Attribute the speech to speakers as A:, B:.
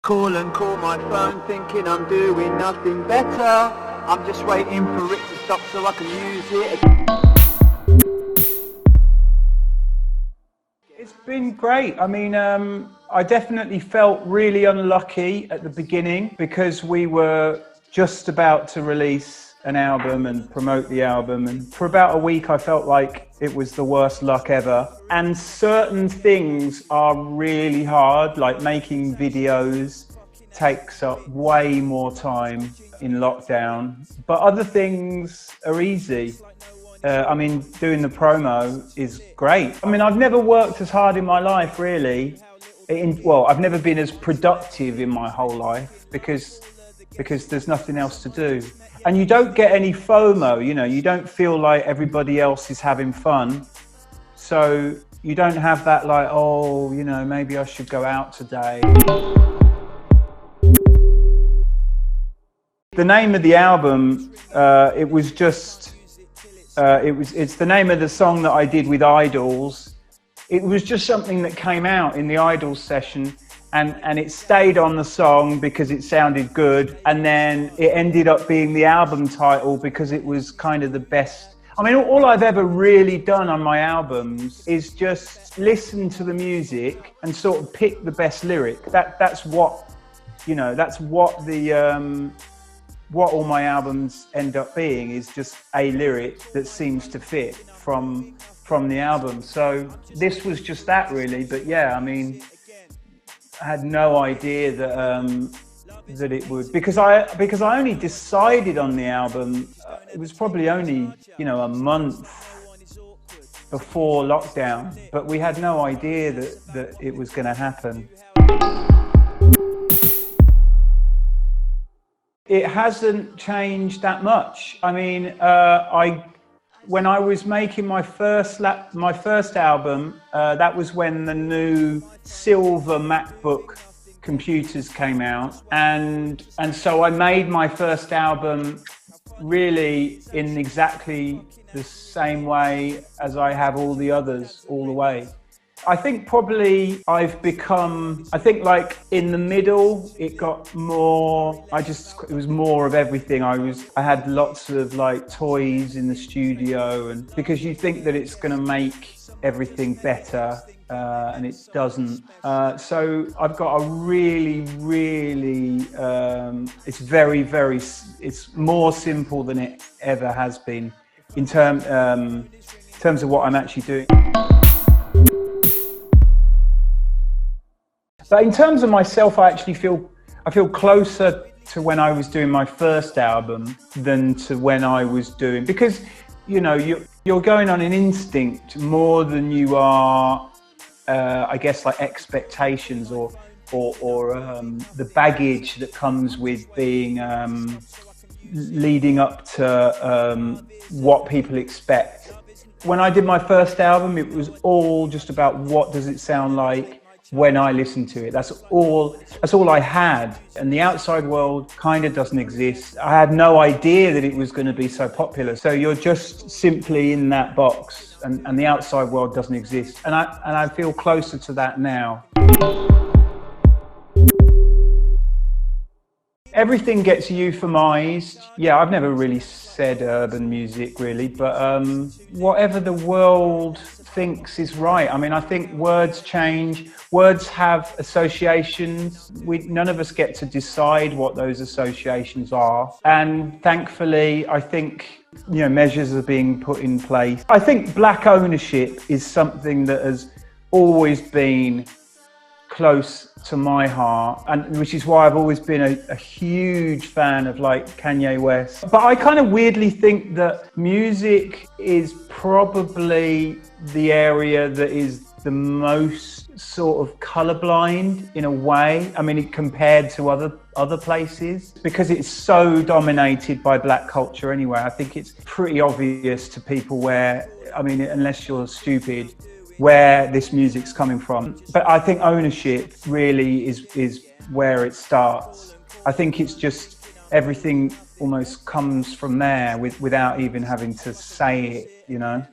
A: Call my phone thinking I'm doing nothing better. I'm just waiting for it to stop so I can use it.
B: It's been great. I mean, I definitely felt really unlucky at the beginning because we were just about to release an album and promote the album, and for about a week I felt like it was the worst luck ever. And certain things are really hard, like making videos takes up way more time in lockdown, but other things are easy. I mean, doing the promo is great. I mean, I've never worked as hard in my life, really. Well, I've never been as productive in my whole life because there's nothing else to do. And you don't get any FOMO, you know, you don't feel like everybody else is having fun. So you don't have that like, oh, you know, maybe I should go out today. The name of the album, it was just, it's the name of the song that I did with Idols. It was just something that came out in the Idols session, and it stayed on the song because it sounded good, and then it ended up being the album title because it was kind of the best. I mean, all I've ever really done on my albums is just listen to the music and sort of pick the best lyric. That's what, you know, that's what the what all my albums end up being, is just a lyric that seems to fit from the album. So this was just that, really. But yeah, I mean, I had no idea that that it would, because I only decided on the album. It was probably only, you know, a month before lockdown, but we had no idea that it was going to happen. It hasn't changed that much. I mean, when I was making my first album, that was when the new silver MacBook computers came out, and so I made my first album really in exactly the same way as I have all the others all the way. I think probably I've become, I think like in the middle, it got more, it was more of everything. I had lots of like toys in the studio, and because you think that it's going to make everything better, and it doesn't. So I've got a really, it's it's more simple than it ever has been in terms of what I'm actually doing. But in terms of myself, I actually feel closer to when I was doing my first album than to when I was doing, because, you know, you're going on an instinct more than you are, I guess, like expectations or the baggage that comes with being leading up to what people expect. When I did my first album, it was all just about what does it sound like when I listen to it. That's all I had, and the outside world kind of doesn't exist. I had no idea that it was going to be so popular. So you're just simply in that box, and the outside world doesn't exist. And I feel closer to that now. Everything gets euphemized. Yeah, I've never really said urban music really, but whatever the world thinks is right. I mean, I think words change. Words have associations. None of us get to decide what those associations are. And thankfully, I think, you know, measures are being put in place. I think black ownership is something that has always been close to my heart, and which is why I've always been a huge fan of like Kanye West. But I kind of weirdly think that music is probably the area that is the most sort of colorblind in a way. I mean, compared to other places, because it's so dominated by black culture anyway. I think it's pretty obvious to people where, I mean, unless you're stupid, where this music's coming from. But I think ownership really is where it starts. I think it's just everything almost comes from there without even having to say it, you know?